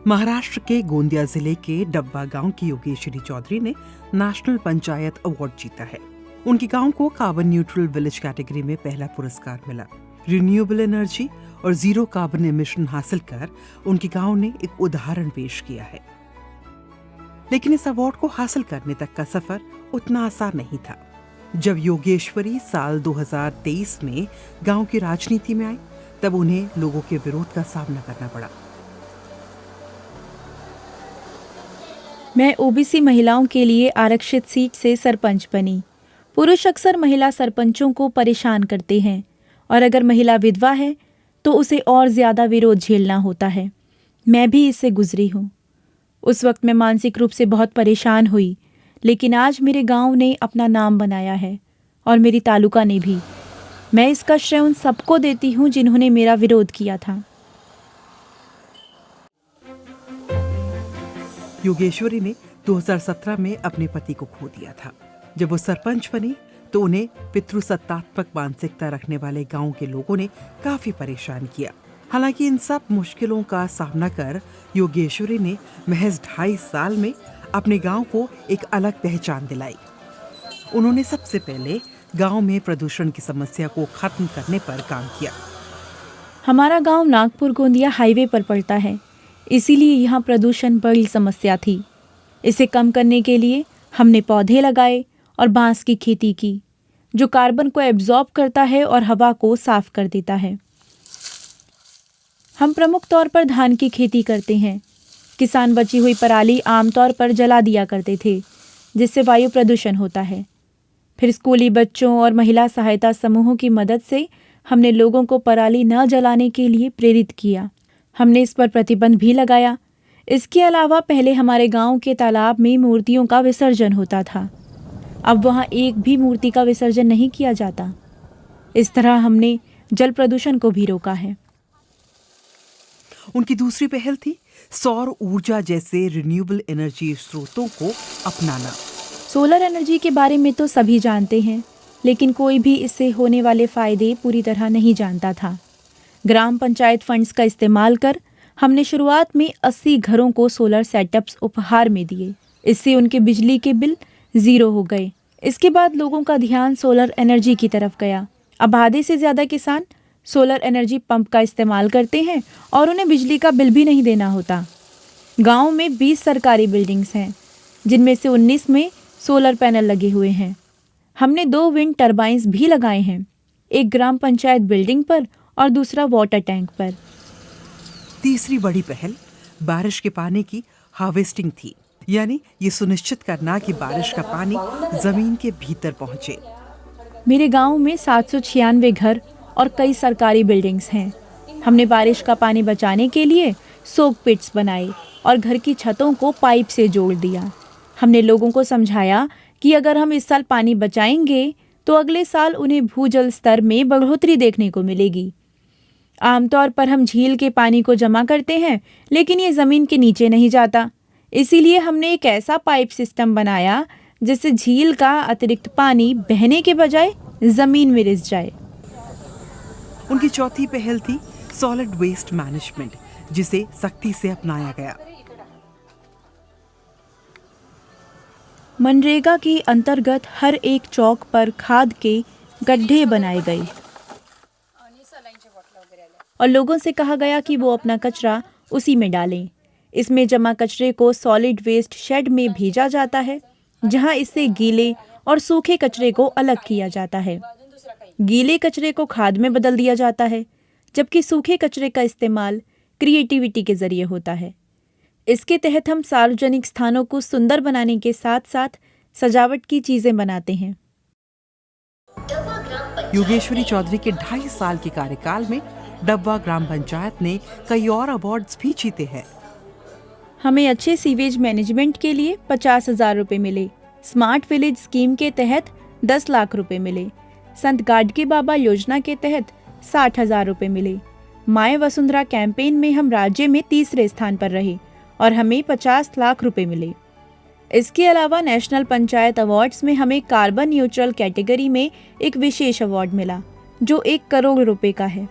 महाराष्ट्र के गोंदिया जिले के डब्बा गांव की योगेश्वरी चौधरी ने नेशनल पंचायत अवार्ड जीता है। उनके गांव को कार्बन न्यूट्रल विलेज कैटेगरी में पहला पुरस्कार मिला। रिन्यूएबल एनर्जी और जीरो कार्बन एमिशन हासिल कर उनके गांव ने एक उदाहरण पेश किया है। लेकिन इस अवार्ड को हासिल करने तक का सफर उतना आसान नहीं था। जब योगेश्वरी साल 2023 में गांव की राजनीति में आई, तब उन्हें लोगों के विरोध का सामना करना पड़ा। मैं ओबीसी महिलाओं के लिए आरक्षित सीट से सरपंच बनी। पुरुष अक्सर महिला सरपंचों को परेशान करते हैं और अगर महिला विधवा है तो उसे और ज्यादा विरोध झेलना होता है। मैं भी इससे गुजरी हूँ। उस वक्त मैं मानसिक रूप से बहुत परेशान हुई, लेकिन आज मेरे गांव ने अपना नाम बनाया है और मेरी तालुका ने भी। मैं इसका श्रेय उन सबको देती हूँ जिन्होंने मेरा विरोध किया था। योगेश्वरी ने 2017 में अपने पति को खो दिया था। जब वो सरपंच बनी तो उन्हें पितृसत्तात्मक मानसिकता रखने वाले गांव के लोगों ने काफी परेशान किया। हालांकि इन सब मुश्किलों का सामना कर योगेश्वरी ने महज 2.5 साल में अपने गांव को एक अलग पहचान दिलाई। उन्होंने सबसे पहले गांव में प्रदूषण की समस्या को खत्म करने पर काम किया। हमारा गांव नागपुर गोंदिया हाईवे पर पड़ता है, इसीलिए यहाँ प्रदूषण बड़ी समस्या थी। इसे कम करने के लिए हमने पौधे लगाए और बांस की खेती की, जो कार्बन को एब्जॉर्ब करता है और हवा को साफ कर देता है। हम प्रमुख तौर पर धान की खेती करते हैं। किसान बची हुई पराली आमतौर पर जला दिया करते थे, जिससे वायु प्रदूषण होता है। फिर स्कूली बच्चों और महिला सहायता समूहों की मदद से हमने लोगों को पराली न जलाने के लिए प्रेरित किया। हमने इस पर प्रतिबंध भी लगाया। इसके अलावा पहले हमारे गांव के तालाब में मूर्तियों का विसर्जन होता था। अब वहां एक भी मूर्ति का विसर्जन नहीं किया जाता। इस तरह हमने जल प्रदूषण को भी रोका है। उनकी दूसरी पहल थी सौर ऊर्जा जैसे रिन्यूएबल एनर्जी स्रोतों को अपनाना। सोलर एनर्जी के बारे में तो सभी जानते हैं, लेकिन कोई भी इससे होने वाले फायदे पूरी तरह नहीं जानता था। ग्राम पंचायत फंड्स का इस्तेमाल कर हमने शुरुआत में 80 घरों को सोलर सेटअप्स उपहार में दिए। इससे उनके बिजली के बिल 0 हो गए। इसके बाद लोगों का ध्यान सोलर एनर्जी की तरफ गया। अब आधे से ज़्यादा किसान सोलर एनर्जी पंप का इस्तेमाल करते हैं और उन्हें बिजली का बिल भी नहीं देना होता। गांव में 20 सरकारी बिल्डिंग्स हैं, जिनमें से 19 में सोलर पैनल लगे हुए हैं। हमने 2 विंड टर्बाइन्स भी लगाए हैं, एक ग्राम पंचायत बिल्डिंग पर और दूसरा वाटर टैंक पर। तीसरी बड़ी पहल बारिश के पानी की हार्वेस्टिंग थी, यानी ये सुनिश्चित करना कि बारिश का पानी जमीन के भीतर पहुंचे। मेरे गांव में 796 घर और कई सरकारी बिल्डिंग्स हैं। हमने बारिश का पानी बचाने के लिए सोक पिट्स बनाए और घर की छतों को पाइप से जोड़ दिया। हमने लोगों को समझाया कि अगर हम इस साल पानी बचाएंगे तो अगले साल उन्हें भूजल स्तर में बढ़ोतरी देखने को मिलेगी। आमतौर पर हम झील के पानी को जमा करते हैं, लेकिन ये ज़मीन के नीचे नहीं जाता। इसीलिए हमने एक ऐसा पाइप सिस्टम बनाया जिससे झील का अतिरिक्त पानी बहने के बजाय ज़मीन में रिस जाए। उनकी चौथी पहल थी सॉलिड वेस्ट मैनेजमेंट, जिसे सख्ती से अपनाया गया। मनरेगा के अंतर्गत हर एक चौक पर खाद के गड्ढे बनाए गए और लोगों से कहा गया कि वो अपना कचरा उसी में डालें। इसमें जमा कचरे को सॉलिड वेस्ट शेड में भेजा जाता है, जहां इससे गीले और सूखे कचरे को अलग किया जाता है। गीले कचरे को खाद में बदल दिया जाता है, जबकि सूखे कचरे का इस्तेमाल क्रिएटिविटी के जरिए होता है। इसके तहत हम सार्वजनिक स्थानों को सुंदर बनाने के साथ साथ सजावट की चीजें बनाते हैं। योगेश्वरी चौधरी के 2.5 साल के कार्यकाल में डब्बा ग्राम पंचायत ने कई और अवार्ड्स भी जीते हैं। हमें अच्छे सीवेज मैनेजमेंट के लिए 50,000 रुपए मिले। स्मार्ट विलेज स्कीम के तहत 10 लाख रुपए मिले। संत गाडगे बाबा योजना के तहत 60,000 रुपए मिले। माय वसुंधरा कैंपेन में हम राज्य में 3रे स्थान पर रहे और हमें 50 लाख रुपए मिले। इसके अलावा नेशनल पंचायत अवार्ड्स में हमें कार्बन न्यूट्रल कैटेगरी में एक विशेष अवार्ड मिला जो 1 करोड़ रुपए का है।